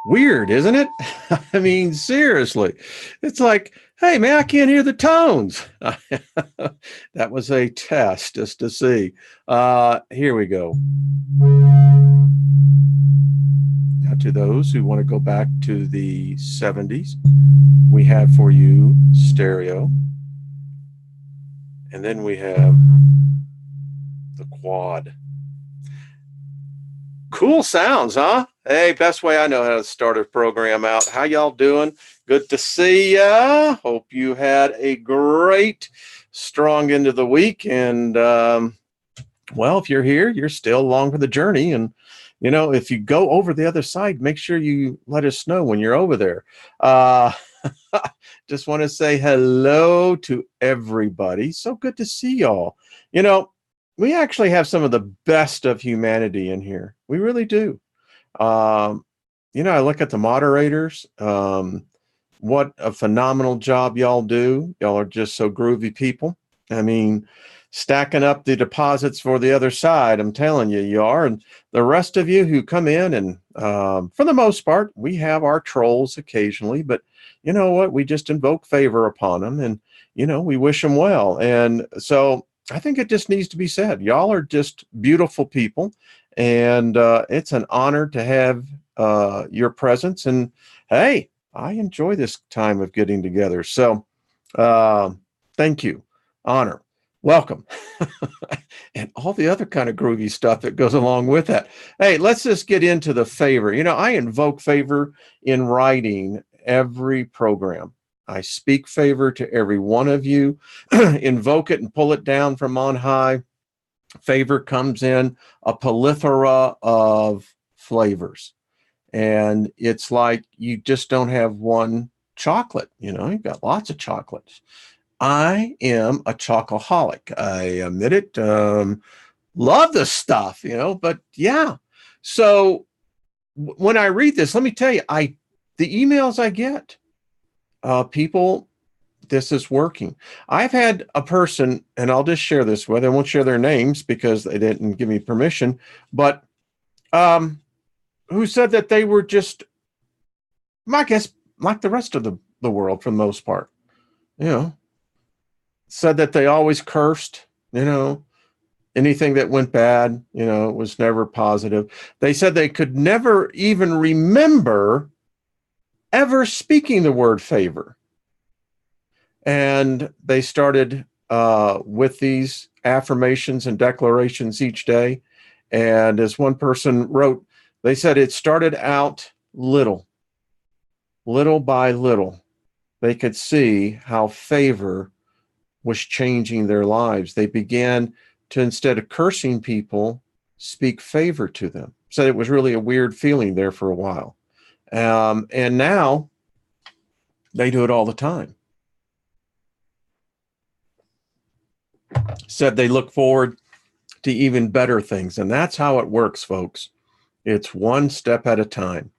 Weird, isn't it? I mean, seriously. It's like, hey, man, I can't hear the tones. That was a test just to see. Here we go. Now, to those who want to go back to the 70s, we have for you stereo. And then we have the quad. Cool sounds, huh? Hey, best way I know how to start a program out. How y'all doing? Good to see ya. Hope you had a great, strong end of the week. And, well, if you're here, you're still along for the journey. And, you know, if you go over the other side, make sure you let us know when you're over there. Just want to say hello to everybody. So good to see y'all. You know, we actually have some of the best of humanity in here. We really do. You know, I look at the moderators. What a phenomenal job y'all do. Y'all are just so groovy people. I mean, stacking up the deposits for the other side. I'm telling you, you are. And the rest of you who come in and for the most part, we have our trolls occasionally, but you know what? We just invoke favor upon them and, you know, we wish them well. And so I think it just needs to be said. Y'all are just beautiful people. And it's an honor to have your presence. And hey, I enjoy this time of getting together. So thank you. Honor. Welcome. And all the other kind of groovy stuff that goes along with that. Hey, let's just get into the favor. You know, I invoke favor in writing every program. I speak favor to every one of you, invoke it and pull it down from on high. Favor comes in a plethora of flavors. And it's like you just don't have one chocolate. You know, you've got lots of chocolates. I am a chocoholic. I admit it. Love the stuff, you know, but yeah. So when I read this, let me tell you, the emails I get, people, this is working. I've had a person, and I'll just share this with, I won't share their names because they didn't give me permission, but who said that they were just, I guess, like the rest of the world for the most part, you know, said that they always cursed, you know, anything that went bad, you know, was never positive. They said they could never even remember ever speaking the word favor. And they started with these affirmations and declarations each day. And as one person wrote, they said it started out little by little. They could see how favor was changing their lives. They began to, instead of cursing people, speak favor to them. So it was really a weird feeling there for a while. And now they do it all the time. Said they look forward to even better things. And that's how it works, folks. It's one step at a time.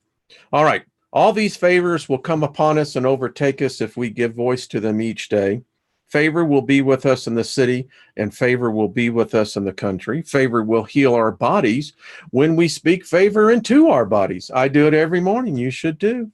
All right. All these favors will come upon us and overtake us if we give voice to them each day. Favor will be with us in the city, and favor will be with us in the country. Favor will heal our bodies when we speak favor into our bodies. I do it every morning. You should too.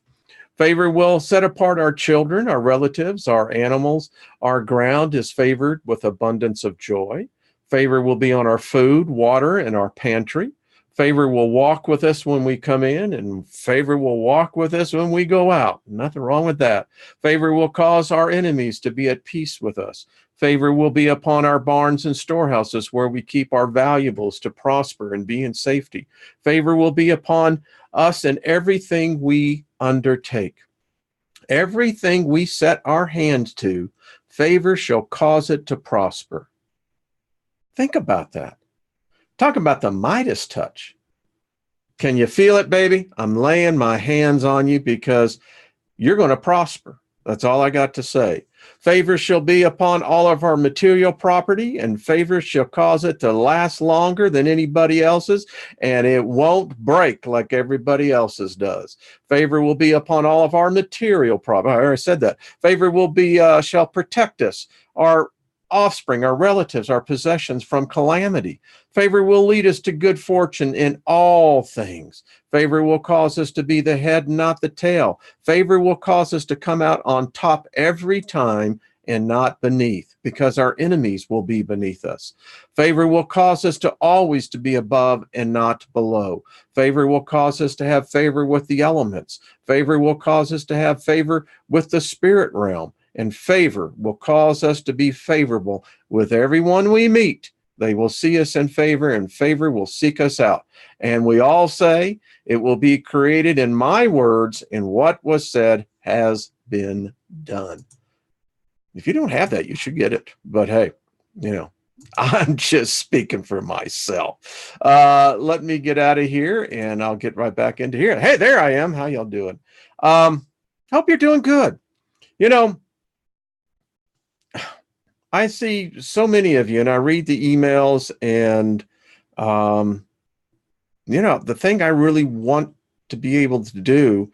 Favor will set apart our children, our relatives, our animals. Our ground is favored with abundance of joy. Favor will be on our food, water, and our pantry. Favor will walk with us when we come in, and favor will walk with us when we go out. Nothing wrong with that. Favor will cause our enemies to be at peace with us. Favor will be upon our barns and storehouses where we keep our valuables to prosper and be in safety. Favor will be upon us in everything we undertake. Everything we set our hand to, favor shall cause it to prosper. Think about that. Talk about the Midas touch. Can you feel it, baby? I'm laying my hands on you because you're going to prosper. That's all I got to say. Favor shall be upon all of our material property, and favor shall cause it to last longer than anybody else's, and it won't break like everybody else's does. Favor will be upon all of our material property. I already said that. Favor will be shall protect us. offspring, our relatives, our possessions from calamity. Favor will lead us to good fortune in all things. Favor will cause us to be the head, not the tail. Favor will cause us to come out on top every time and not beneath, because our enemies will be beneath us. Favor will cause us to always to be above and not below. Favor will cause us to have favor with the elements. Favor will cause us to have favor with the spirit realm. And favor will cause us to be favorable with everyone we meet. They will see us in favor, and favor will seek us out. And we all say, it will be created in my words, and what was said has been done. If you don't have that, you should get it. But hey, I'm just speaking for myself. Let me get out of here, and I'll get right back into here. Hey, there I am. How y'all doing? Hope you're doing good. I see so many of you, and I read the emails, and the thing I really want to be able to do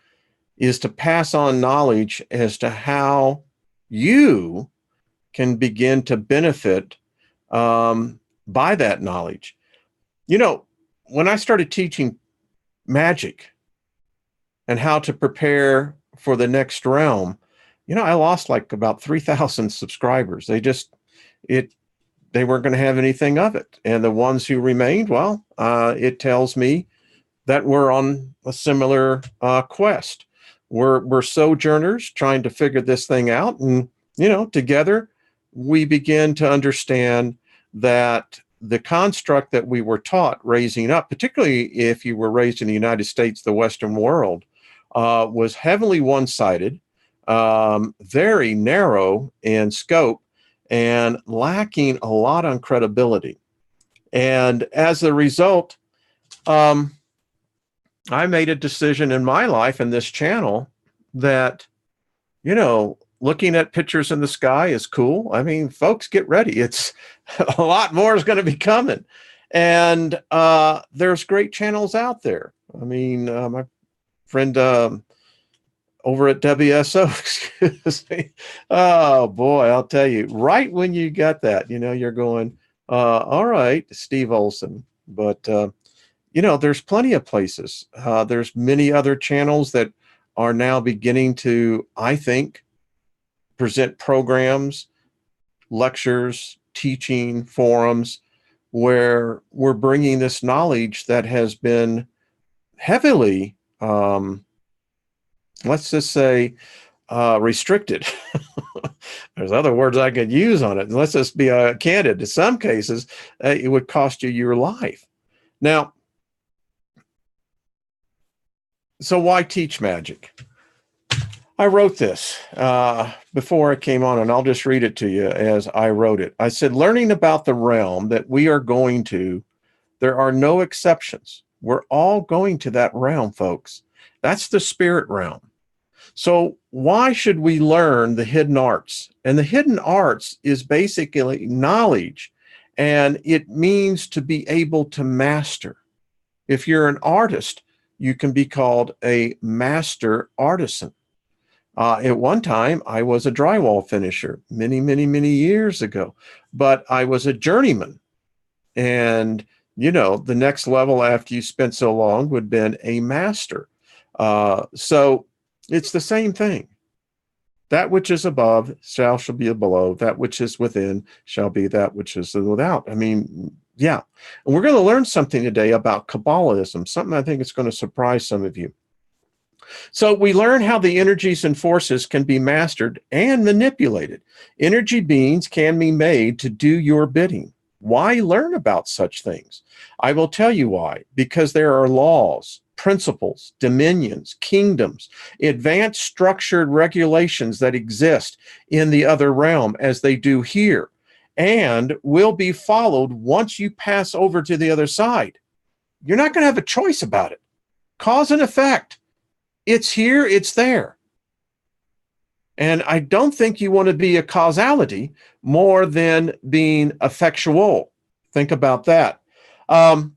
is to pass on knowledge as to how you can begin to benefit by that knowledge. When I started teaching magic and how to prepare for the next realm, I lost like about 3,000 subscribers. They weren't going to have anything of it. And the ones who remained, well, it tells me that we're on a similar quest. We're sojourners trying to figure this thing out. And, together we begin to understand that the construct that we were taught raising up, particularly if you were raised in the United States, the Western world, was heavily one-sided, very narrow in scope, and lacking a lot on credibility. And as a result, I made a decision in my life and this channel that, looking at pictures in the sky is cool. I mean, folks, get ready. It's a lot more is going to be coming. And there's great channels out there. I mean, my friend over at WSO, excuse me. Oh boy, I'll tell you, right when you got that, you're going, all right, Steve Olson. But, there's plenty of places. There's many other channels that are now beginning to, I think, present programs, lectures, teaching, forums, where we're bringing this knowledge that has been heavily, let's just say, restricted. There's other words I could use on it. Let's just be candid. In some cases, it would cost you your life. Now, so why teach magic? I wrote this before I came on, and I'll just read it to you as I wrote it. I said, learning about the realm that we are going to, there are no exceptions. We're all going to that realm, folks. That's the spirit realm. So why should we learn the hidden arts? And the hidden arts is basically knowledge, and it means to be able to master. If you're an artist, you can be called a master artisan. At one time, I was a drywall finisher many, many, many years ago, but I was a journeyman. And, the next level after you spent so long would have been a master. So it's the same thing. That which is above shall be below. That which is within shall be that which is without. I mean, yeah. And we're going to learn something today about Kabbalism, something I think is going to surprise some of you. So we learn how the energies and forces can be mastered and manipulated. Energy beings can be made to do your bidding. Why learn about such things? I will tell you why. Because there are laws, principles, dominions, kingdoms, advanced structured regulations that exist in the other realm as they do here, and will be followed once you pass over to the other side. You're not going to have a choice about it. Cause and effect. It's here, it's there. And I don't think you want to be a causality more than being effectual. Think about that. And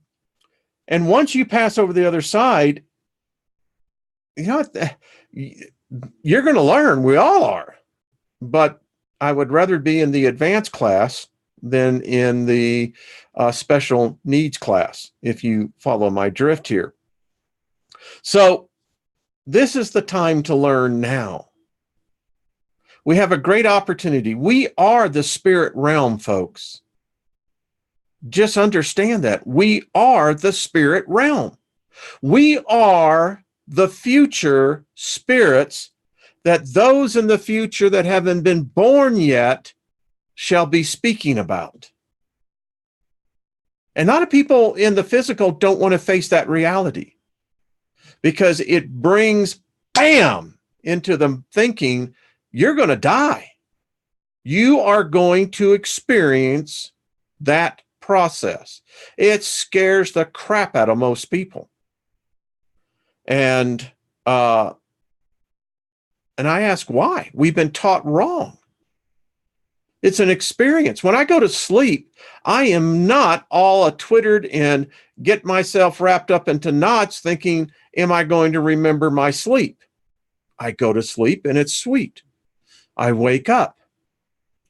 once you pass over the other side, you're going to learn. We all are. But I would rather be in the advanced class than in the special needs class, if you follow my drift here. So this is the time to learn now. We have a great opportunity. We are the spirit realm, folks. Just understand that. We are the spirit realm. We are the future spirits that those in the future that haven't been born yet shall be speaking about. And a lot of people in the physical don't want to face that reality because it brings bam into them thinking, you're going to die. You are going to experience that process. It scares the crap out of most people. And I ask why. We've been taught wrong. It's an experience. When I go to sleep, I am not all twittered and get myself wrapped up into knots thinking, am I going to remember my sleep? I go to sleep and it's sweet. I wake up.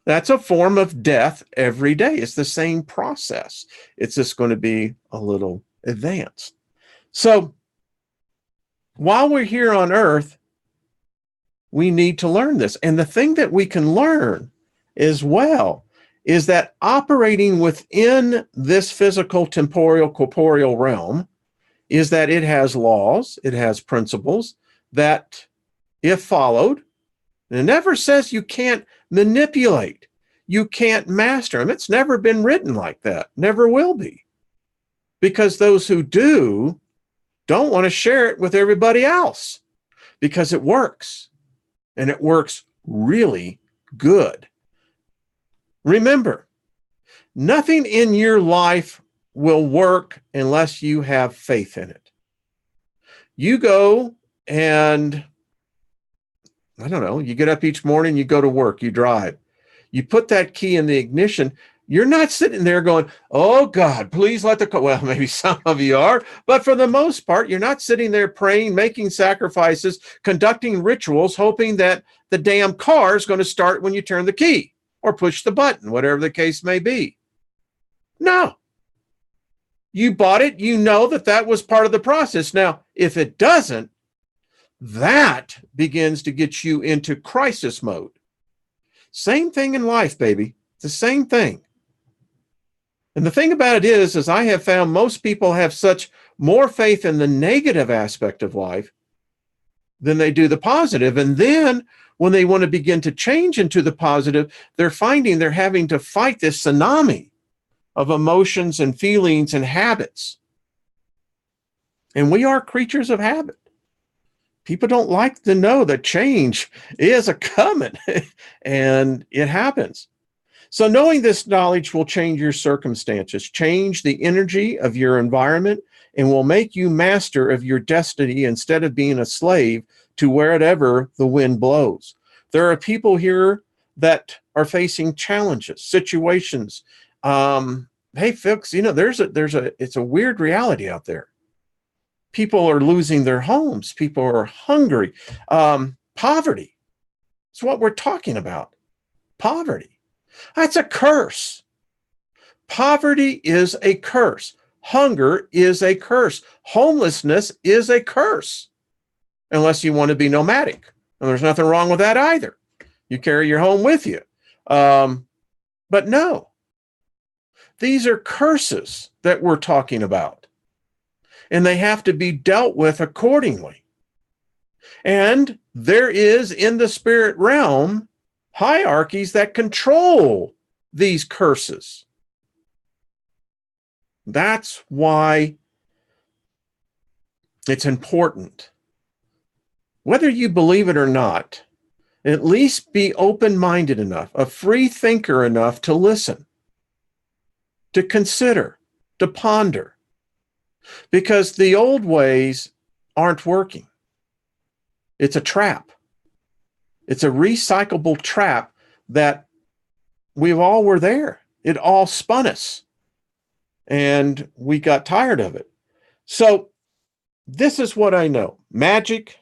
That's a form of death every day. It's the same process. It's just going to be a little advanced. So while we're here on earth, we need to learn this. And the thing that we can learn as well is that operating within this physical, temporal, corporeal realm is that it has laws, it has principles that, if followed, it never says you can't manipulate, you can't master them. It's never been written like that, never will be. Because those who do don't want to share it with everybody else because it works. And it works really good. Remember, nothing in your life will work unless you have faith in it. You go and, I don't know, you get up each morning, you go to work, you drive. You put that key in the ignition. You're not sitting there going, oh God, please let the car. Well, maybe some of you are, but for the most part, you're not sitting there praying, making sacrifices, conducting rituals, hoping that the damn car is going to start when you turn the key or push the button, whatever the case may be. No. You bought it. You know that that was part of the process. Now, if it doesn't, that begins to get you into crisis mode. Same thing in life, baby. It's the same thing. And the thing about it is I have found most people have such more faith in the negative aspect of life than they do the positive. And then when they want to begin to change into the positive, they're finding they're having to fight this tsunami of emotions and feelings and habits. And we are creatures of habit. People don't like to know that change is a coming, and it happens. So knowing this knowledge will change your circumstances, change the energy of your environment, and will make you master of your destiny instead of being a slave to wherever the wind blows. There are people here that are facing challenges, situations. Hey, folks, you know, it's a weird reality out there. People are losing their homes. People are hungry. Poverty. It's what we're talking about. Poverty. That's a curse. Poverty is a curse. Hunger is a curse. Homelessness is a curse. Unless you want to be nomadic. And there's nothing wrong with that either. You carry your home with you. But no. These are curses that we're talking about. And they have to be dealt with accordingly. And there is in the spirit realm hierarchies that control these curses. That's why it's important. Whether you believe it or not, at least be open-minded enough, a free thinker enough to listen, to consider, to ponder. Because the old ways aren't working. It's a trap. It's a recyclable trap that we all were there. It all spun us. And we got tired of it. So this is what I know. Magic,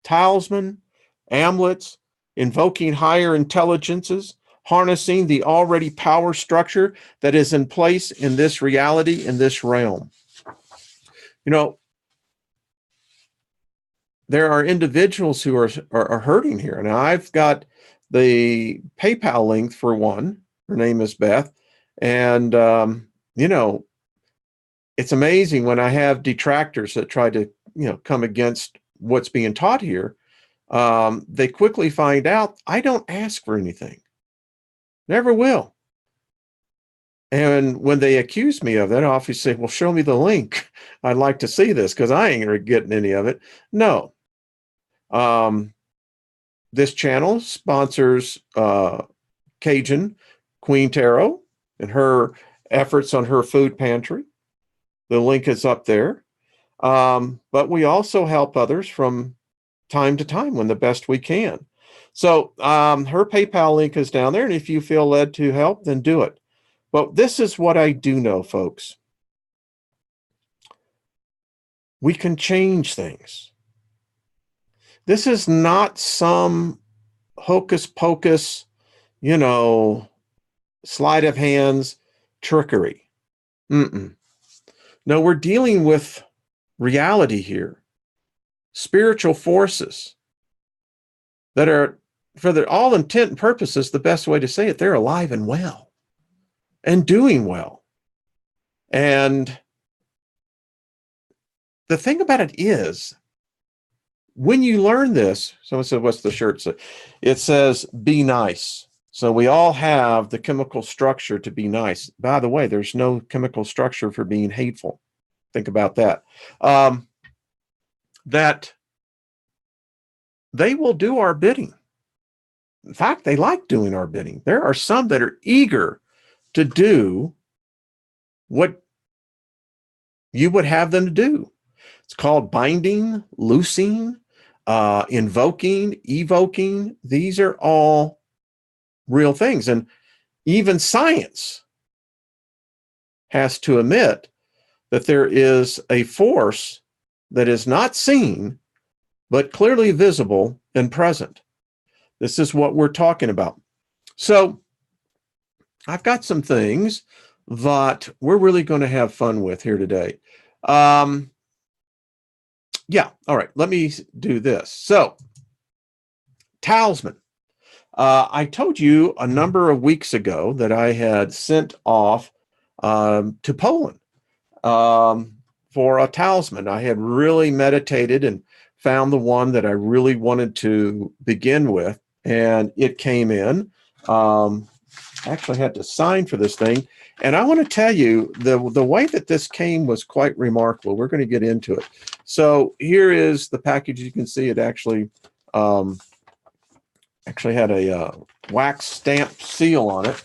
talisman, amulets, invoking higher intelligences, harnessing the already power structure that is in place in this reality, in this realm. You know, there are individuals who are hurting here. Now, I've got the PayPal link for one. Her name is Beth. And, you know, it's amazing when I have detractors that try to, come against what's being taught here. They quickly find out I don't ask for anything. Never will. And when they accuse me of that, I often say, well, show me the link. I'd like to see this because I ain't getting any of it. No. This channel sponsors Cajun Queen Tarot and her efforts on her food pantry. The link is up there. But we also help others from time to time when the best we can. So her PayPal link is down there. And if you feel led to help, then do it. But this is what I do know, folks. We can change things. This is not some hocus pocus, sleight of hands trickery. No, we're dealing with reality here. Spiritual forces that are, for all intent and purposes, the best way to say it, they're alive and well and doing well. And the thing about it is, when you learn this, someone said, what's the shirt say? It says, be nice. So we all have the chemical structure to be nice. By the way, there's no chemical structure for being hateful. Think about that. That they will do our bidding. In fact, they like doing our bidding. There are some that are eager to do what you would have them to do. It's called binding, loosing, invoking, evoking. These are all real things. And even science has to admit that there is a force that is not seen, but clearly visible and present. This is what we're talking about. So I've got some things that we're really going to have fun with here today. Yeah, all right, let me do this. So, Talisman. I told you a number of weeks ago that I had sent off to Poland for a talisman. I had really meditated and found the one that I really wanted to begin with, and it came in. I actually had to sign for this thing. And I want to tell you, the way that this came was quite remarkable. We're going to get into it. So here is the package. You can see it actually had a wax stamp seal on it.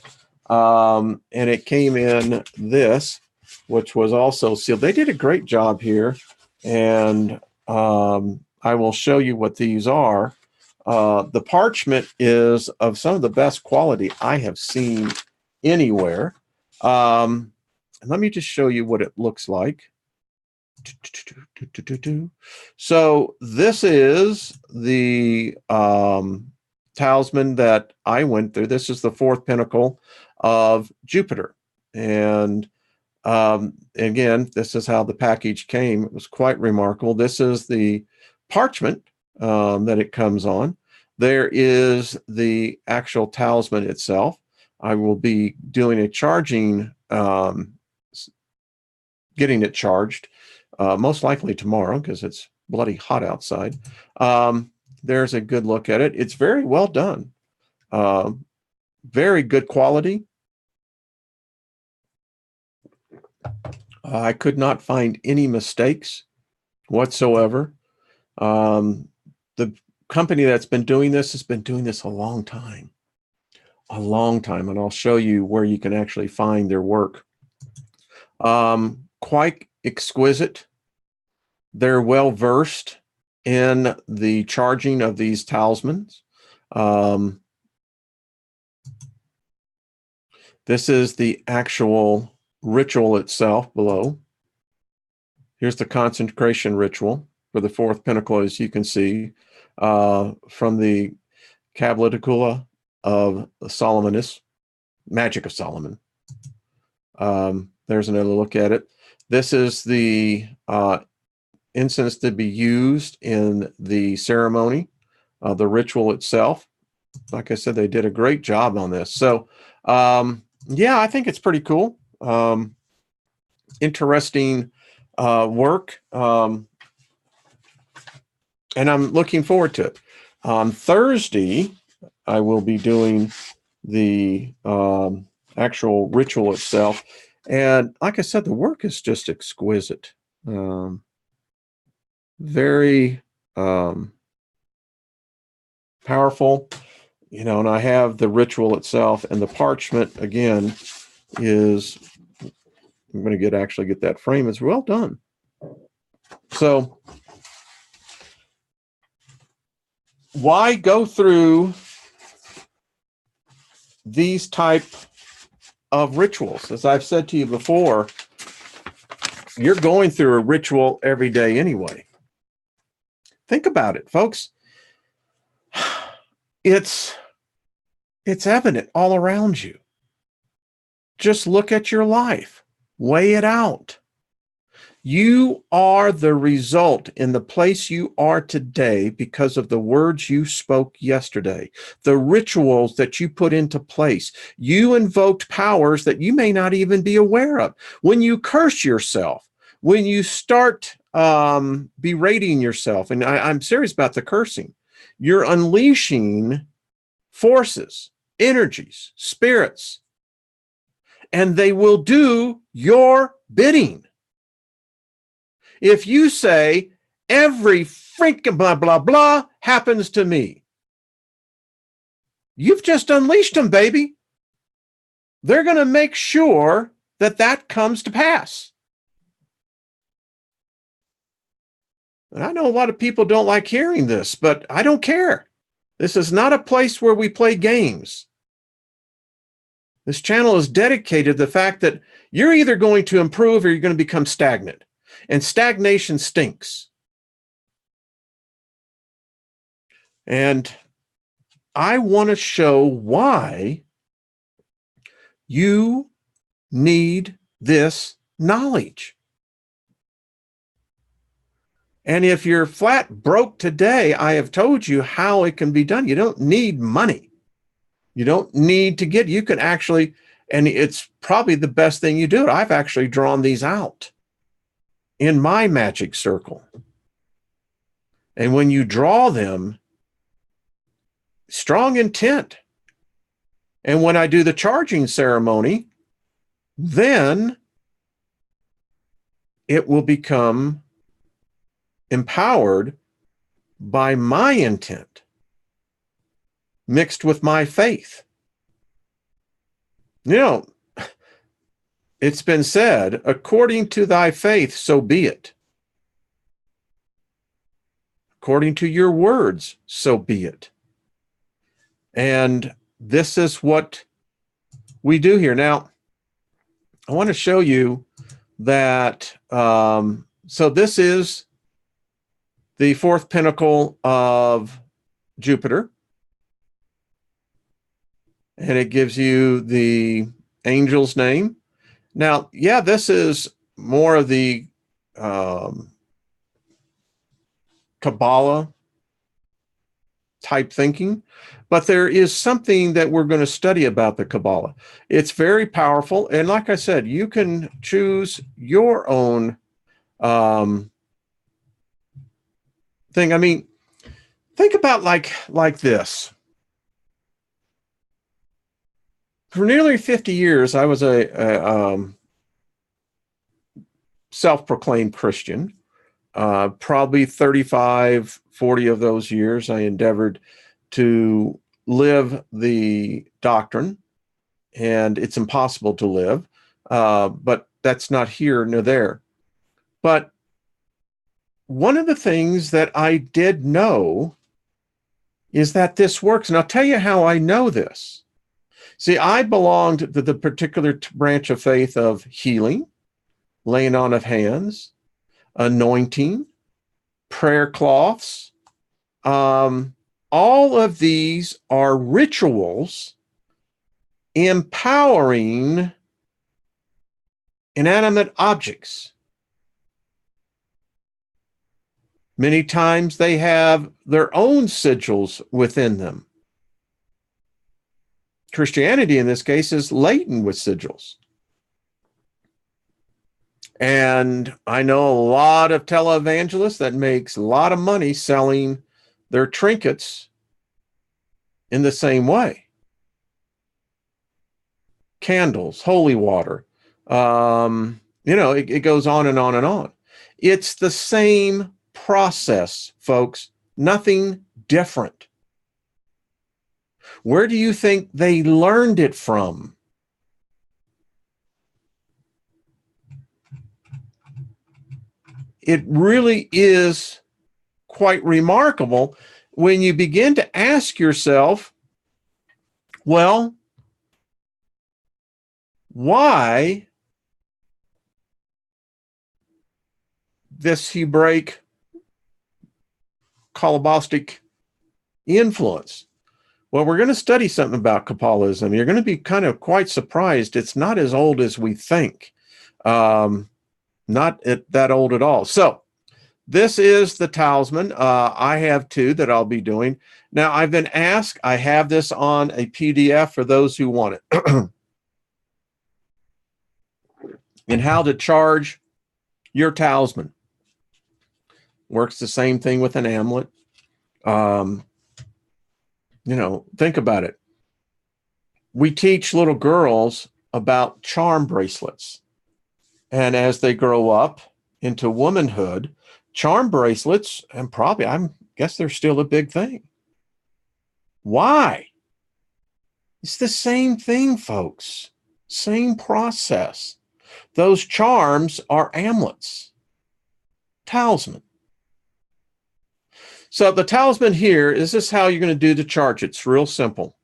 And it came in this, which was also sealed. They did a great job here. And I will show you what these are. The parchment is of some of the best quality I have seen anywhere. Let me just show you what it looks like. So this is the talisman that I went through. This is the fourth pinnacle of Jupiter. And again, this is how the package came. It was quite remarkable. This is the parchment that it comes on. There is the actual talisman itself. I will be doing a charging, getting it charged, most likely tomorrow because it's bloody hot outside. There's a good look at it. It's very well done. Very good quality. I could not find any mistakes whatsoever. The company that's been doing this has been doing this a long time. And I'll show you where you can actually find their work. Quite exquisite. They're well versed in the charging of these talismans. This is the actual ritual itself below. Here's the consecration ritual for the fourth pinnacle, as you can see, from the Cabaliticula of Solomonus, Magic of Solomon. There's another look at it. This is the incense to be used in the ceremony, the ritual itself. Like I said, they did a great job on this. So, yeah, I think it's pretty cool. Interesting work. And I'm looking forward to it. On Thursday, I will be doing the actual ritual itself. And like I said, the work is just exquisite. Very powerful, you know, and I have the ritual itself, and the parchment again is, I'm going to actually get that frame. It's well done. So why go through these type of rituals? As I've said to you before, you're going through a ritual every day anyway. Think about it, folks. It's evident all around you. Just look at your life. Weigh it out. You are the result in the place you are today because of the words you spoke yesterday, the rituals that you put into place. You invoked powers that you may not even be aware of. When you curse yourself, when you start berating yourself, and I'm serious about the cursing, you're unleashing forces, energies, spirits, and they will do your bidding. If you say, every freaking blah, blah, blah happens to me, you've just unleashed them, baby. They're going to make sure that that comes to pass. And I know a lot of people don't like hearing this, but I don't care. This is not a place where we play games. This channel is dedicated to the fact that you're either going to improve or you're going to become stagnant. And stagnation stinks. And I want to show why you need this knowledge. And if you're flat broke today, I have told you how it can be done. You don't need money. You don't need to get, you can actually, and it's probably the best thing you do. I've actually drawn these out in my magic circle. And when you draw them, strong intent. And when I do the charging ceremony, then it will become empowered by my intent, mixed with my faith. You know, it's been said, according to thy faith, so be it. According to your words, so be it. And this is what we do here. Now, I want to show you that, so this is the fourth pinnacle of Jupiter. And it gives you the angel's name. Now, yeah, this is more of the Kabbalah type thinking, but there is something that we're going to study about the Kabbalah. It's very powerful. And like I said, you can choose your own thing. I mean, think about like this. For nearly 50 years, I was a self-proclaimed Christian. Probably 35, 40 of those years, I endeavored to live the doctrine, and it's impossible to live, but that's not here nor there. But one of the things that I did know is that this works, and I'll tell you how I know this. See, I belonged to the particular branch of faith of healing, laying on of hands, anointing, prayer cloths, All of these are rituals empowering inanimate objects. Many times they have their own sigils within them. Christianity, in this case, is laden with sigils. And I know a lot of televangelists that makes a lot of money selling their trinkets in the same way. Candles, holy water. It goes on and on and on. It's the same process, folks. Nothing different. Where do you think they learned it from? It really is quite remarkable when you begin to ask yourself, well, why this Hebraic Kabbalistic influence? Well, we're going to study something about Kabbalism. You're going to be kind of quite surprised. It's not as old as we think. Not that old at all. So this is the Talisman. I have two that I'll be doing. Now, I've been asked, I have this on a PDF for those who want it. And how to charge your talisman. Works the same thing with an amulet. Think about it. We teach little girls about charm bracelets. And as they grow up into womanhood, charm bracelets, and probably, I guess they're still a big thing. Why? It's the same thing, folks. Same process. Those charms are amulets. Talisman. So the talisman here, is this how you're going to do the charge? It's real simple.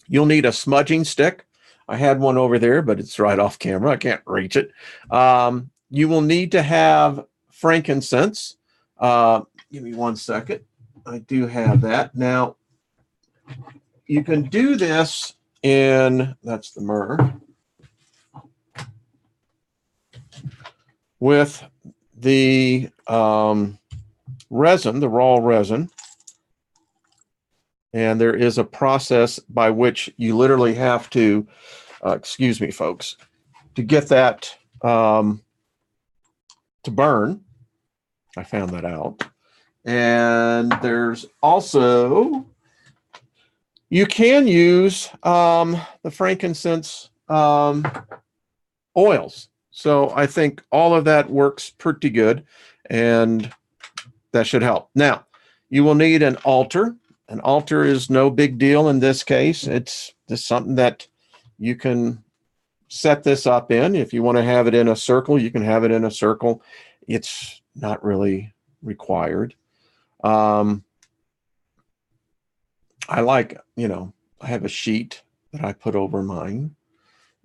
You'll need a smudging stick. I had one over there, but it's right off camera. I can't reach it. You will need to have frankincense. Give me 1 second. I do have that. Now, you can do this in, that's the myrrh, with the resin, the raw resin. And there is a process by which you literally have to, excuse me, folks, to get that to burn. I found that out. And there's also, you can use the frankincense oils. So I think all of that works pretty good, and that should help. Now, you will need an altar. An altar is no big deal in this case. It's just something that you can set this up in. If you want to have it in a circle, you can have it in a circle. It's not really required. I like, I have a sheet that I put over mine.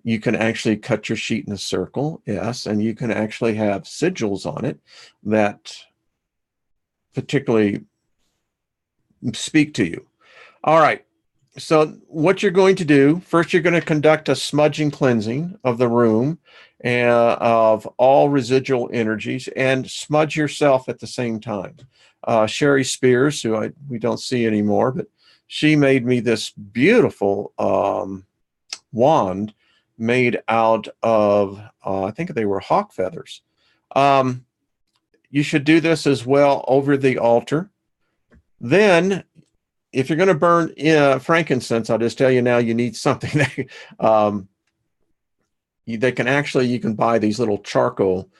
You can actually cut your sheet in a circle, yes, and you can actually have sigils on it that particularly speak to you. All right. So what you're going to do, first you're going to conduct a smudging cleansing of the room and of all residual energies, and smudge yourself at the same time. Sherry Spears, who we don't see anymore, but she made me this beautiful wand made out of, I think they were hawk feathers. You should do this as well over the altar. Then, if you're going to burn frankincense, I'll just tell you now, you need something that you can buy these little charcoal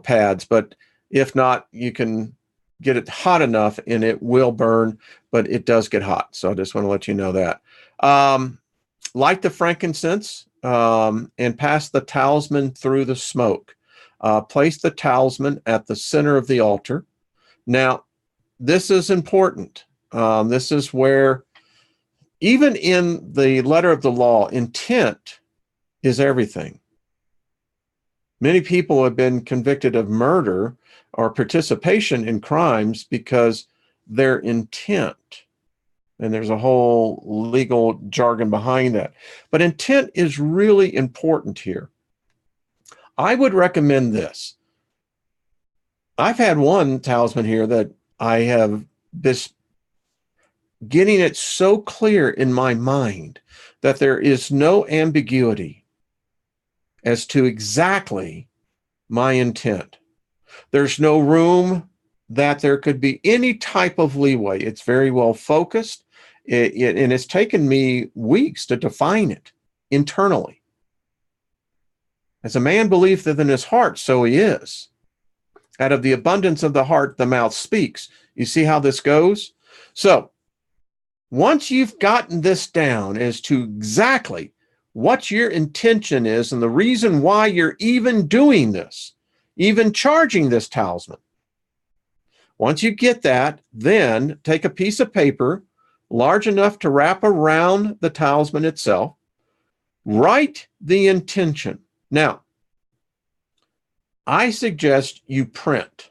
pads, but if not, you can get it hot enough and it will burn, but it does get hot. So I just want to let you know that. Light the frankincense and pass the talisman through the smoke. Place the talisman at the center of the altar. Now, this is important. This is where, even in the letter of the law, intent is everything. Many people have been convicted of murder or participation in crimes because their intent And there's a whole legal jargon behind that. But intent is really important here. I would recommend this. I've had one talisman here that I have this getting it so clear in my mind that there is no ambiguity as to exactly my intent. There's no room that there could be any type of leeway. It's very well focused, and it's taken me weeks to define it internally. As a man believeth in his heart, so he is. Out of the abundance of the heart, the mouth speaks. You see how this goes? So once you've gotten this down as to exactly what your intention is and the reason why you're even doing this, even charging this talisman, once you get that, then take a piece of paper large enough to wrap around the talisman itself, write the intention. Now, I suggest you print.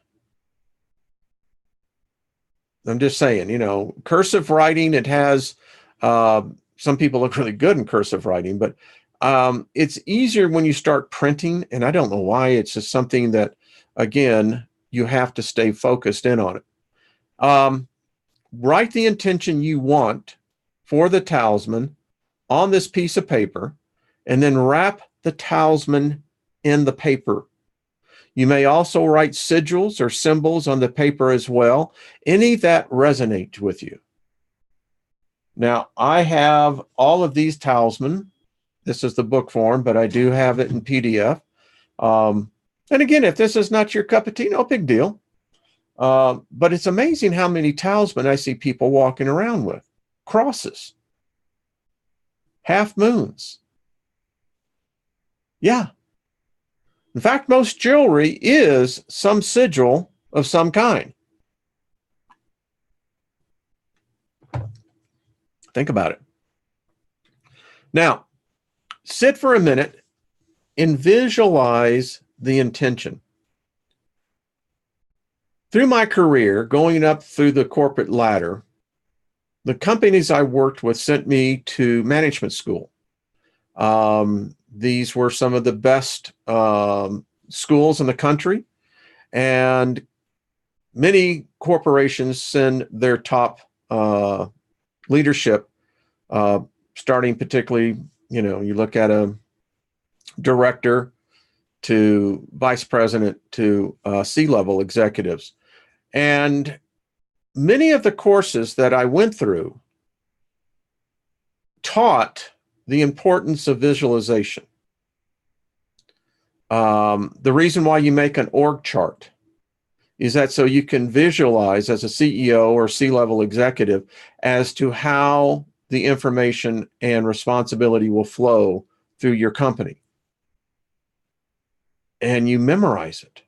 I'm just saying, you know, cursive writing, it has, some people look really good in cursive writing, but it's easier when you start printing, and I don't know why. It's just something that, again, you have to stay focused in on it. Write the intention you want for the talisman on this piece of paper, and then wrap the talisman in the paper. You may also write sigils or symbols on the paper as well, any that resonate with you. Now, I have all of these talisman. This is the book form, but I do have it in PDF. And again, if this is not your cup of tea, no big deal. But it's amazing how many talisman I see people walking around with. Crosses. Half moons. Yeah. In fact, most jewelry is some sigil of some kind. Think about it. Now, sit for a minute and visualize the intention. Through my career, going up through the corporate ladder, the companies I worked with sent me to management school. These were some of the best schools in the country, and many corporations send their top leadership, starting particularly, you know, you look at a director to vice president to C-level executives. And many of the courses that I went through taught the importance of visualization. The reason why you make an org chart is that so you can visualize as a CEO or C-level executive as to how the information and responsibility will flow through your company. And you memorize it.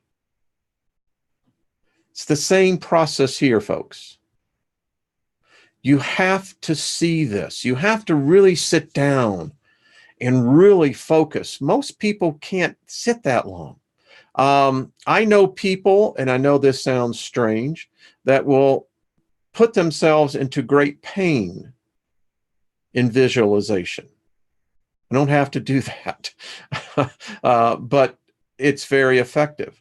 It's the same process here, folks. You have to see this. You have to really sit down and really focus. Most people can't sit that long. I know people, and I know this sounds strange, that will put themselves into great pain in visualization. I don't have to do that, but it's very effective.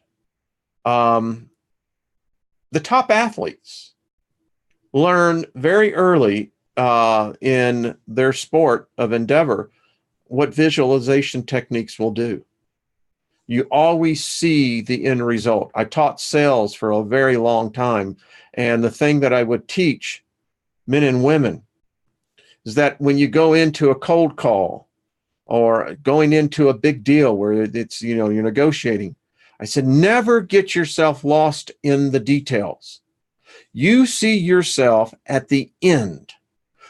The top athletes learn very early in their sport of endeavor what visualization techniques will do. You always see the end result. I taught sales for a very long time, and the thing that I would teach men and women is that when you go into a cold call or going into a big deal where it's, you know, you're negotiating, I said, never get yourself lost in the details. You see yourself at the end.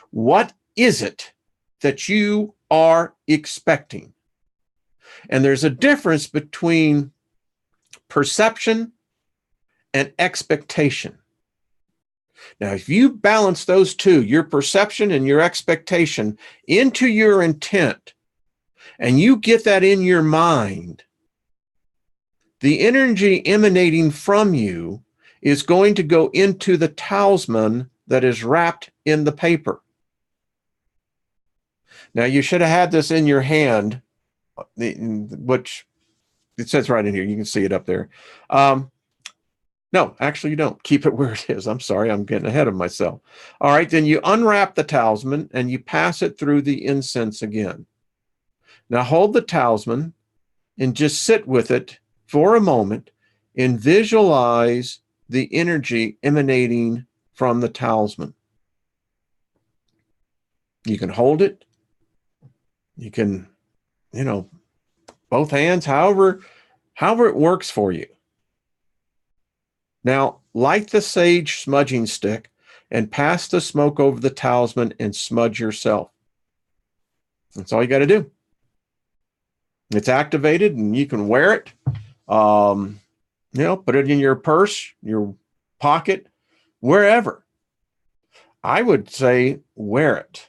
What is it that you are expecting? And there's a difference between perception and expectation. Now, if you balance those two, your perception and your expectation, into your intent, and you get that in your mind, the energy emanating from you is going to go into the talisman that is wrapped in the paper. Now, you should have had this in your hand, which it says right in here. You can see it up there. No, actually, you don't. Keep it where it is. I'm sorry, I'm getting ahead of myself. All right, then you unwrap the talisman and you pass it through the incense again. Now, hold the talisman and just sit with it for a moment and visualize the energy emanating from the talisman. You can hold it. You can, both hands, however it works for you. Now, light the sage smudging stick and pass the smoke over the talisman and smudge yourself. That's all you got to do. It's activated and you can wear it. Put it in your purse, your pocket, wherever. I would say wear it.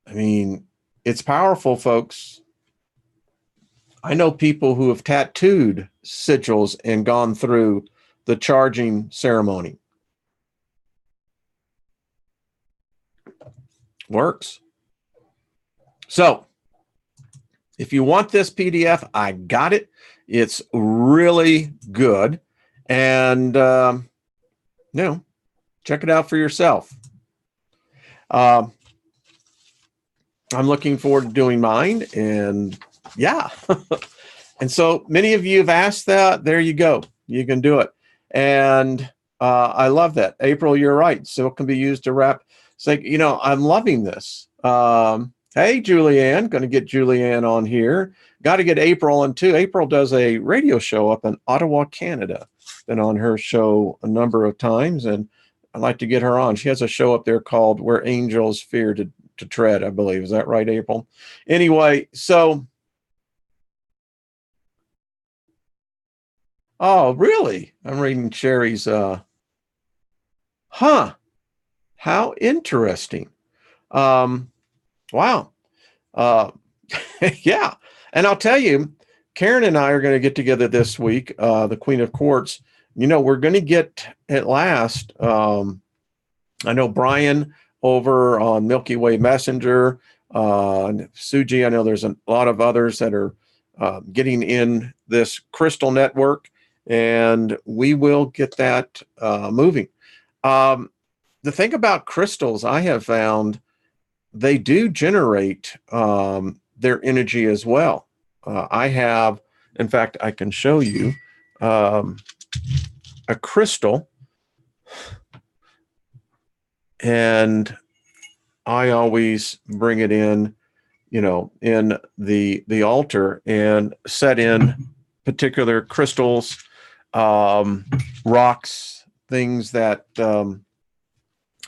I mean, it's powerful, folks. I know people who have tattooed sigils and gone through the charging ceremony. Works. So, if you want this PDF, I got it. It's really good. And, check it out for yourself. I'm looking forward to doing mine. And yeah. And so many of you have asked that. There you go. You can do it. And I love that. April, you're right. Silk can be used to wrap. It's like, I'm loving this. Hey, Julianne, going to get Julianne on here. Got to get April on too. April does a radio show up in Ottawa, Canada. Been on her show a number of times, and I'd like to get her on. She has a show up there called Where Angels Fear to Tread, I believe. Is that right, April? Anyway, so... Oh, really? I'm reading Sherry's, How interesting. Wow. Yeah. And I'll tell you, Karen and I are going to get together this week, the Queen of Quartz. We're going to get at last, I know Brian over on Milky Way Messenger, Suji, I know there's a lot of others that are getting in this crystal network, and we will get that moving. The thing about crystals, I have found they do generate their energy as well. I have, in fact, I can show you a crystal, and I always bring it in, in the altar and set in particular crystals, rocks, things that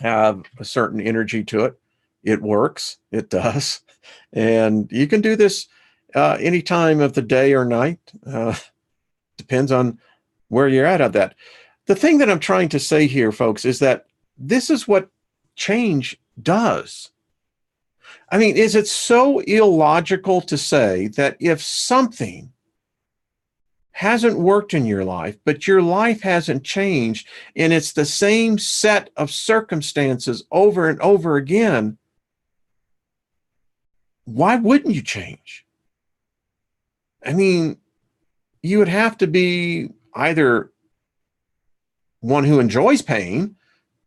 have a certain energy to it. It works. It does. And you can do this any time of the day or night. Depends on where you're at that. The thing that I'm trying to say here, folks, is that this is what change does. I mean, is it so illogical to say that if something hasn't worked in your life, but your life hasn't changed, and it's the same set of circumstances over and over again, why wouldn't you change? I mean, you would have to be either one who enjoys pain,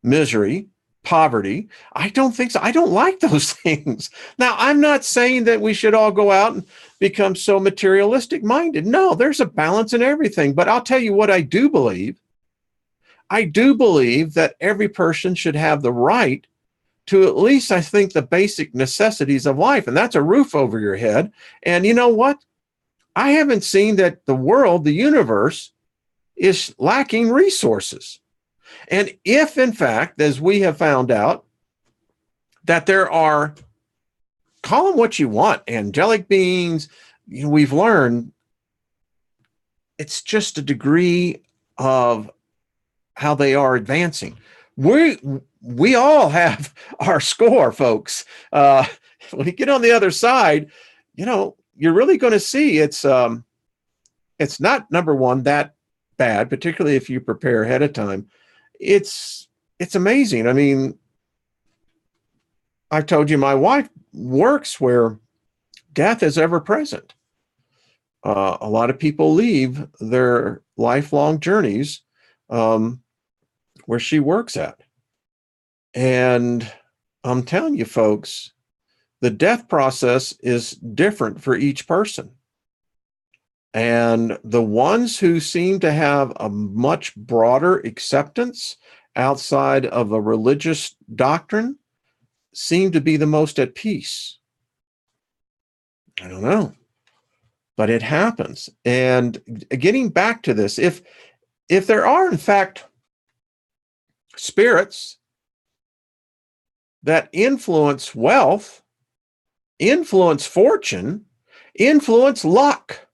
misery, poverty. I don't think so. I don't like those things. Now, I'm not saying that we should all go out and become so materialistic minded. No, there's a balance in everything. But I'll tell you what I do believe. I do believe that every person should have the right to at least, I think, the basic necessities of life. And that's a roof over your head. And you know what? I haven't seen that the world, the universe, is lacking resources. And if, in fact, as we have found out, that there are, call them what you want, angelic beings, we've learned it's just a degree of how they are advancing. We all have our score, folks. When you get on the other side, you're really going to see it's not, number one, that bad, particularly if you prepare ahead of time. It's it's amazing. I mean, I told you my wife works where death is ever present. A lot of people leave their lifelong journeys um, where she works at. And I'm telling you, folks, the death process is different for each person. And the ones who seem to have a much broader acceptance outside of a religious doctrine seem to be the most at peace. I don't know, but it happens. And getting back to this, if there are in fact spirits that influence wealth, influence fortune, influence luck.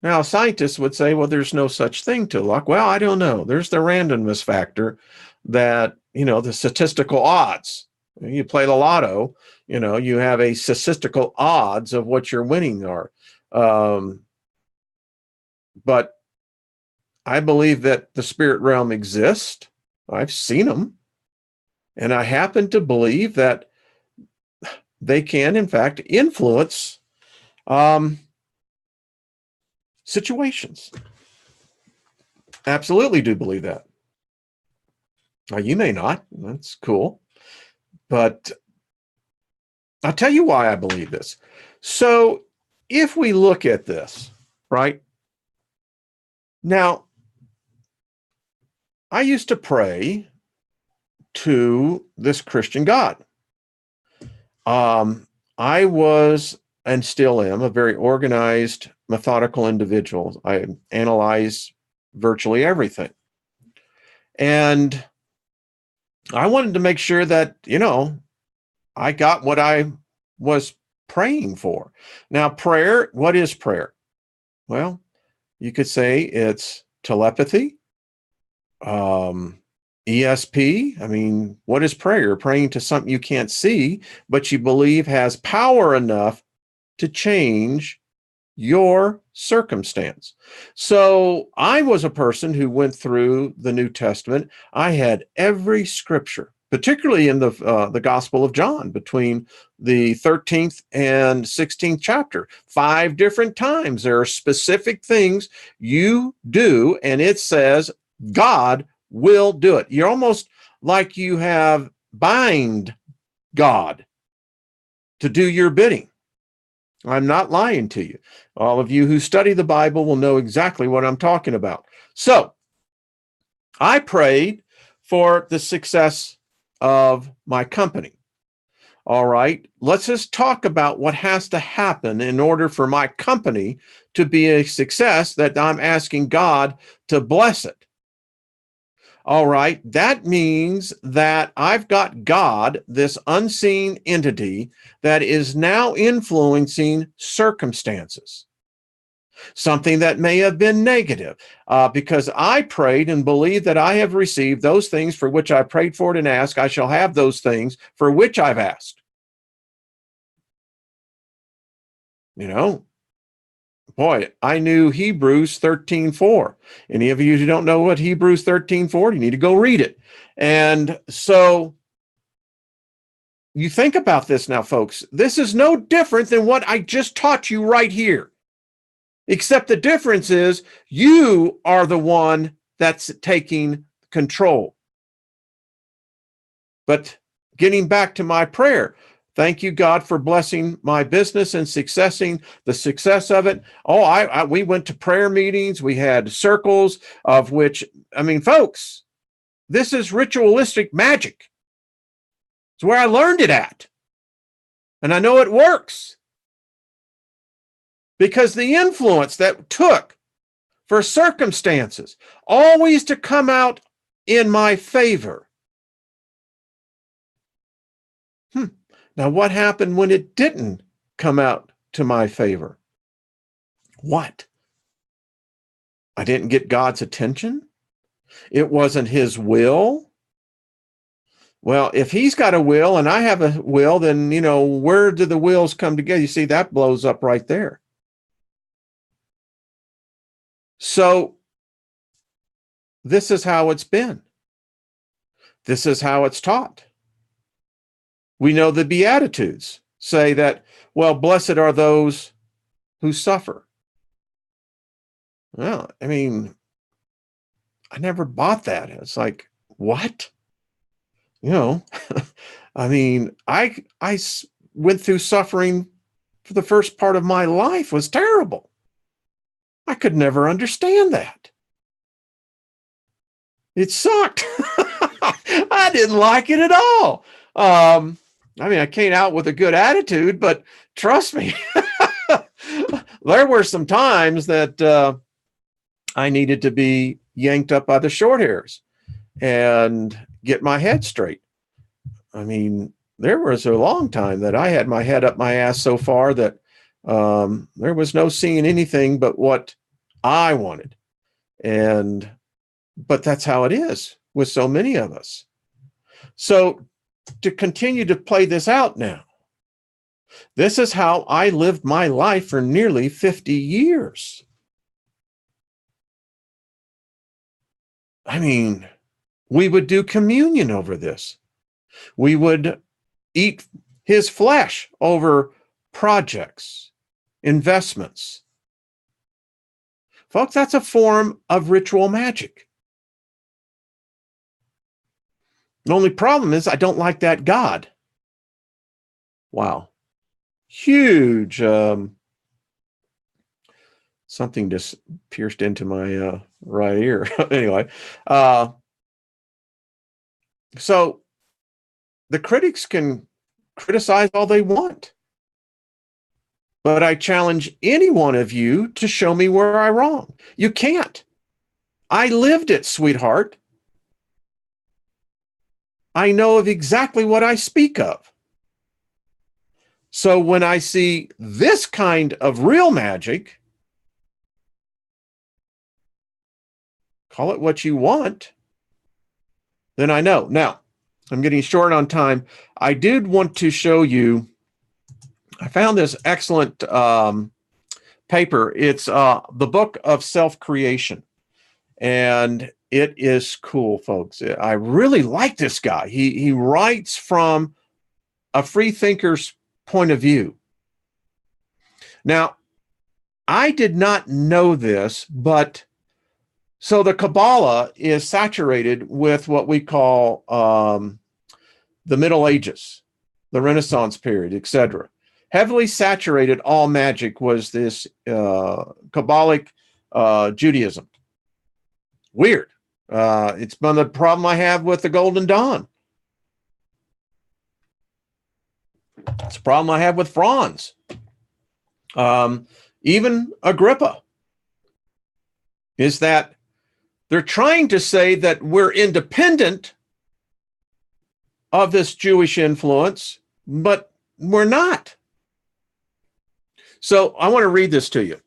Now, scientists would say, well, there's no such thing to luck. Well, I don't know. There's the randomness factor that, the statistical odds. You play the lotto, you have a statistical odds of what your winnings are. But I believe that the spirit realm exists. I've seen them. And I happen to believe that they can, in fact, influence situations. Absolutely do believe that. Now, you may not. That's cool. But I'll tell you why I believe this. So if we look at this, right? Now, I used to pray to this Christian God. I was, and still am, a very organized, methodical individual. I analyze virtually everything. And I wanted to make sure that, I got what I was praying for. Now, prayer, what is prayer? Well, you could say it's telepathy, ESP. I mean, what is prayer? You're praying to something you can't see, but you believe has power enough to change your circumstance. So I was a person who went through the New Testament. I had every scripture, particularly in the Gospel of John, between the 13th and 16th chapter. 5 different times there are specific things you do, and it says God will do it. You're almost like you have bind God to do your bidding. I'm not lying to you. All of you who study the Bible will know exactly what I'm talking about. So I prayed for the success of my company. All right, let's just talk about what has to happen in order for my company to be a success, that I'm asking God to bless it. All right, that means that I've got God, this unseen entity, that is now influencing circumstances. Something that may have been negative, because I prayed and believed that I have received those things for which I prayed for it and asked. I shall have those things for which I've asked. Boy, I knew Hebrews 13:4. Any of you who don't know what Hebrews 13:4, you need to go read it. And so you think about this now, folks. This is no different than what I just taught you right here. Except the difference is you are the one that's taking control. But getting back to my prayer, thank you, God, for blessing my business and the success of it. Oh, we went to prayer meetings. We had circles of which, folks, this is ritualistic magic. It's where I learned it at. And I know it works. Because the influence that took for circumstances always to come out in my favor. Now, what happened when it didn't come out to my favor? What? I didn't get God's attention? It wasn't his will? Well, if he's got a will and I have a will, then, where do the wills come together? You see, that blows up right there. So this is how it's been. This is how it's taught. We know the Beatitudes say that, well, blessed are those who suffer. Well, I mean, I never bought that. It's like, what? You know, I mean, I went through suffering for the first part of my life. It was terrible. I could never understand that. It sucked. I didn't like it at all. I mean, I came out with a good attitude, but trust me, there were some times that I needed to be yanked up by the short hairs and get my head straight. I mean, there was a long time that I had my head up my ass so far that there was no seeing anything but what I wanted. But that's how it is with so many of us. So to continue to play this out now, this is how I lived my life for nearly 50 years. I mean, we would do communion over this. We would eat his flesh over projects, investments. Folks, that's a form of ritual magic. The only problem is I don't like that God. Wow. Huge. Something just pierced into my right ear. Anyway, so the critics can criticize all they want, but I challenge any one of you to show me where I'm wrong. You can't. I lived it, sweetheart. I know of exactly what I speak of. So when I see this kind of real magic, call it what you want, then I know. Now, I'm getting short on time. I did want to show you, I found this excellent paper. It's the Book of Self-Creation. And it is cool, folks. I really like this guy. He writes from a free thinker's point of view. Now, I did not know this, but so the Kabbalah is saturated with what we call the Middle Ages, the Renaissance period, etc. Heavily saturated, all magic was this Kabbalic Judaism. Weird. It's been the problem I have with the Golden Dawn. It's a problem I have with Franz. Even Agrippa. Is that they're trying to say that we're independent of this Jewish influence, but we're not. So I want to read this to you.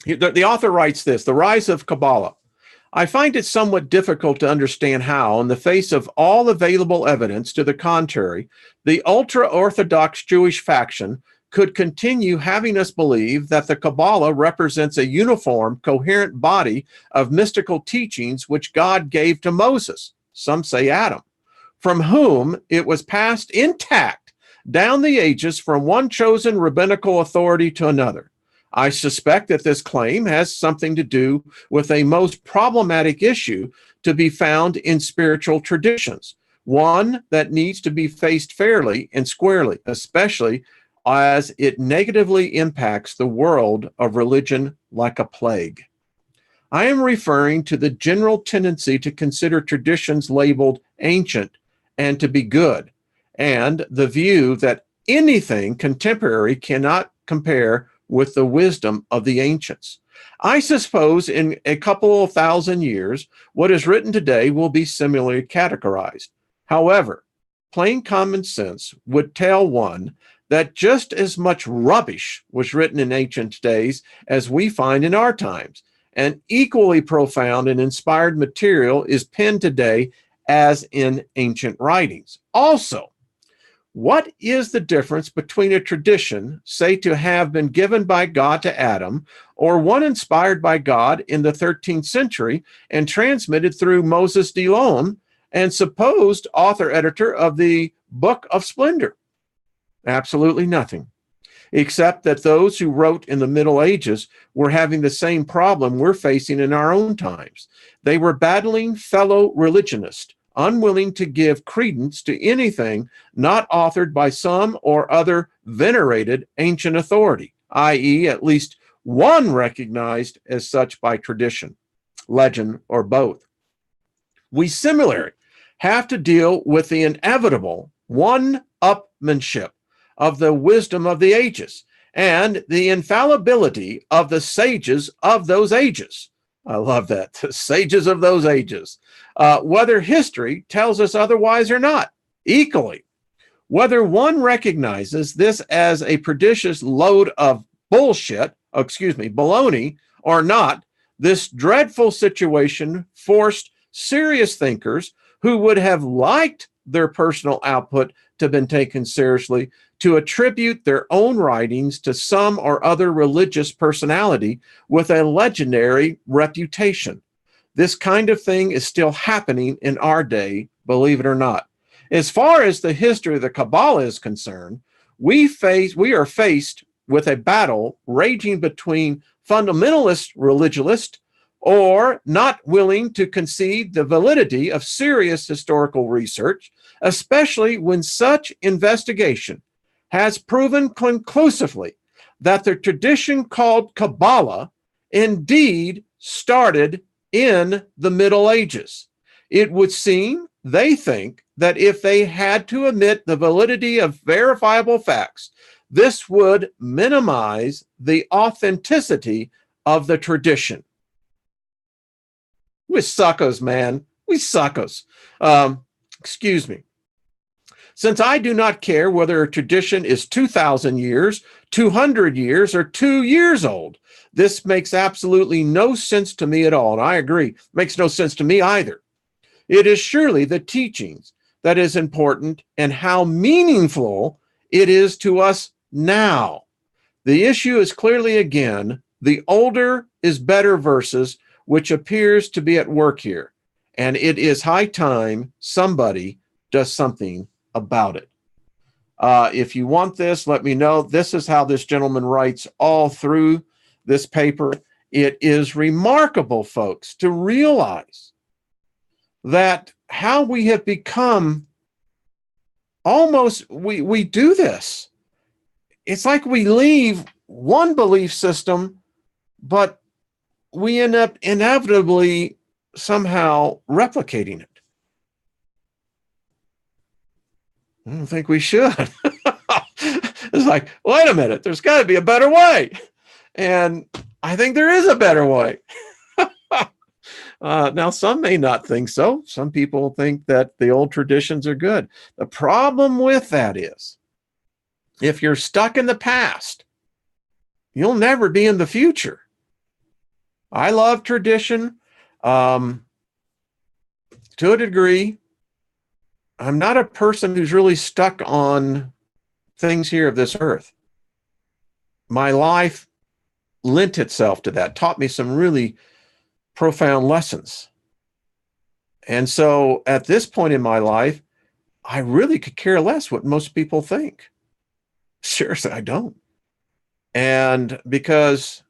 The author writes this: The Rise of Kabbalah. I find it somewhat difficult to understand how, in the face of all available evidence to the contrary, the ultra-Orthodox Jewish faction could continue having us believe that the Kabbalah represents a uniform, coherent body of mystical teachings which God gave to Moses, some say Adam, from whom it was passed intact down the ages from one chosen rabbinical authority to another. I suspect that this claim has something to do with a most problematic issue to be found in spiritual traditions, one that needs to be faced fairly and squarely, especially as it negatively impacts the world of religion like a plague. I am referring to the general tendency to consider traditions labeled ancient and to be good, and the view that anything contemporary cannot compare with the wisdom of the ancients. I suppose in a couple of thousand years, what is written today will be similarly categorized. However, plain common sense would tell one that just as much rubbish was written in ancient days as we find in our times, and equally profound and inspired material is penned today as in ancient writings. Also, what is the difference between a tradition, say to have been given by God to Adam, or one inspired by God in the 13th century and transmitted through Moses d'Elon and supposed author-editor of the Book of Splendor? Absolutely nothing, except that those who wrote in the Middle Ages were having the same problem we're facing in our own times. They were battling fellow religionists, unwilling to give credence to anything not authored by some or other venerated ancient authority, i.e., at least one recognized as such by tradition, legend, or both. We similarly have to deal with the inevitable one-upmanship of the wisdom of the ages and the infallibility of the sages of those ages. I love that, the sages of those ages. Whether history tells us otherwise or not, equally. Whether one recognizes this as a prodigious load of baloney or not, this dreadful situation forced serious thinkers who would have liked their personal output to have been taken seriously to attribute their own writings to some or other religious personality with a legendary reputation. This kind of thing is still happening in our day, believe it or not. As far as the history of the Kabbalah is concerned, we are faced with a battle raging between fundamentalist religionists or not willing to concede the validity of serious historical research, especially when such investigation has proven conclusively that the tradition called Kabbalah indeed started in the Middle Ages. It would seem they think that if they had to admit the validity of verifiable facts, this would minimize the authenticity of the tradition. We're suckers, man. We suckers. Excuse me. Since I do not care whether a tradition is 2,000 years, 200 years, or 2 years old, this makes absolutely no sense to me at all. And I agree, makes no sense to me either. It is surely the teachings that is important and how meaningful it is to us now. The issue is clearly, again, the older is better versus which appears to be at work here. And it is high time somebody does something about it. If you want this, let me know. This is how this gentleman writes all through this paper. It is remarkable, folks, to realize that how we have become almost, we do this. It's like we leave one belief system, but we end up inevitably somehow replicating it. I don't think we should. It's like, wait a minute, there's got to be a better way. And I think there is a better way. Now, some may not think so. Some people think that the old traditions are good. The problem with that is, if you're stuck in the past, you'll never be in the future. I love tradition to a degree. I'm not a person who's really stuck on things here of this earth. My life lent itself to that, taught me some really profound lessons. And so at this point in my life, I really could care less what most people think. Seriously, I don't. And because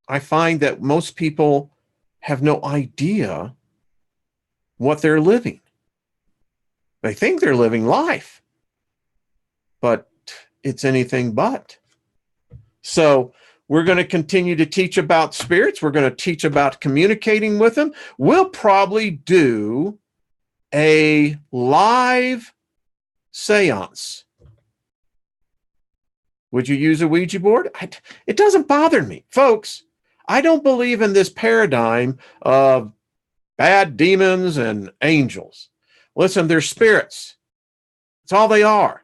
I find that most people have no idea what they're living. They think they're living life, but it's anything but. So we're going to continue to teach about spirits. We're going to teach about communicating with them. We'll probably do a live seance. Would you use a Ouija board? It doesn't bother me. Folks, I don't believe in this paradigm of bad demons and angels. Listen, they're spirits. That's all they are.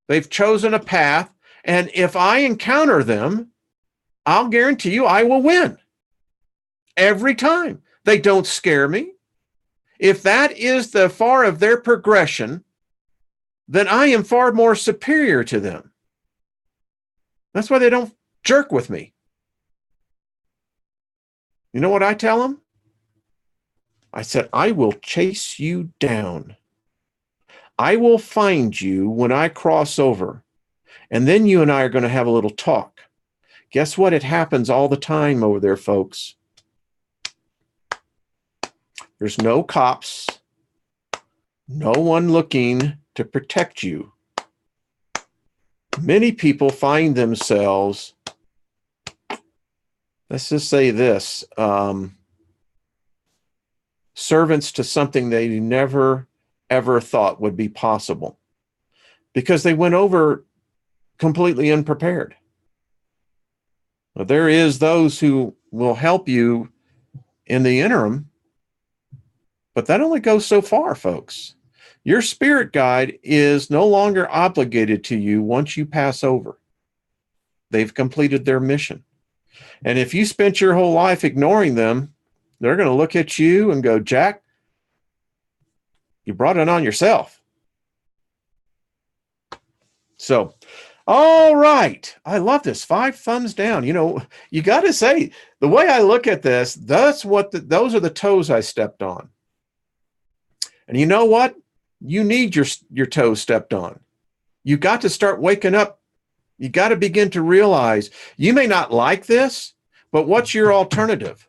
They've chosen a path, and if I encounter them, I'll guarantee you I will win. Every time. They don't scare me. If that is the far of their progression, then I am far more superior to them. That's why they don't jerk with me. You know what I tell them? I said, I will chase you down. I will find you when I cross over. And then you and I are going to have a little talk. Guess what? It happens all the time over there, folks. There's no cops, no one looking to protect you. Many people find themselves, let's just say this, servants to something they never, ever thought would be possible because they went over completely unprepared. Well, there is those who will help you in the interim, but that only goes so far, folks. Your spirit guide is no longer obligated to you once you pass over. They've completed their mission. And if you spent your whole life ignoring them, they're going to look at you and go, Jack, you brought it on yourself. So, all right. I love this. 5 thumbs down. You know, you got to say, the way I look at this, those are the toes I stepped on. And you know what? You need your toes stepped on. You got to start waking up. You got to begin to realize you may not like this, but what's your alternative?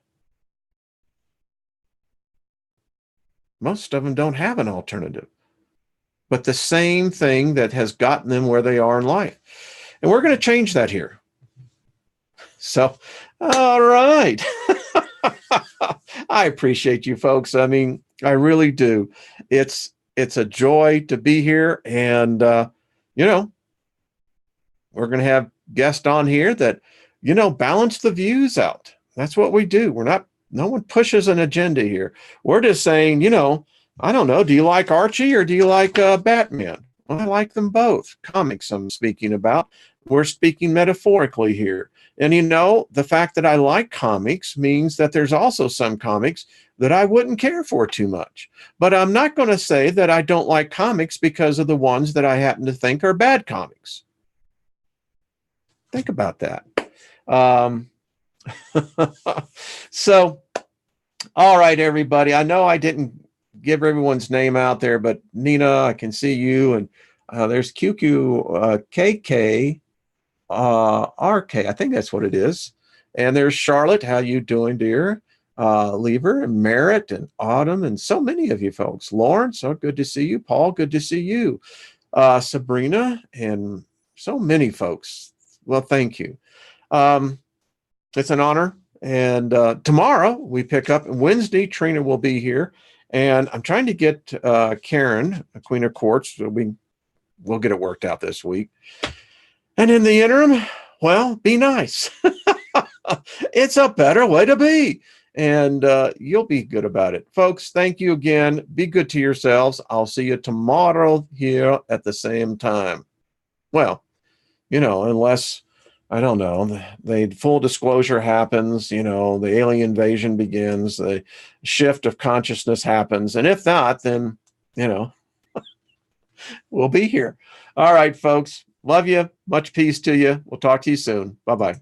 Most of them don't have an alternative, but the same thing that has gotten them where they are in life. And we're going to change that here. So, all right. I appreciate you folks. I mean, I really do. It's a joy to be here. And, you know, we're going to have guests on here that, you know, balance the views out. That's what we do. No one pushes an agenda here. We're just saying, you know, I don't know. Do you like Archie or do you like Batman? Well, I like them both. Comics I'm speaking about. We're speaking metaphorically here. And, you know, the fact that I like comics means that there's also some comics that I wouldn't care for too much. But I'm not going to say that I don't like comics because of the ones that I happen to think are bad comics. Think about that. So, all right, everybody. I know I didn't give everyone's name out there, but Nina, I can see you. And there's QQ, KK, RK. I think that's what it is. And there's Charlotte. How you doing, dear? Lever and Merritt and Autumn and so many of you folks. Lawrence, oh, good to see you. Paul, good to see you. Sabrina and so many folks. Well, thank you. It's an honor. And tomorrow we pick up. Wednesday, Trina will be here. And I'm trying to get Karen, Queen of Quartz. So we'll get it worked out this week. And in the interim, well, be nice. It's a better way to be. And you'll be good about it. Folks, thank you again. Be good to yourselves. I'll see you tomorrow here at the same time. Well, you know, unless, I don't know, the full disclosure happens, you know, the alien invasion begins, the shift of consciousness happens. And if not, then, you know, we'll be here. All right, folks. Love you. Much peace to you. We'll talk to you soon. Bye-bye.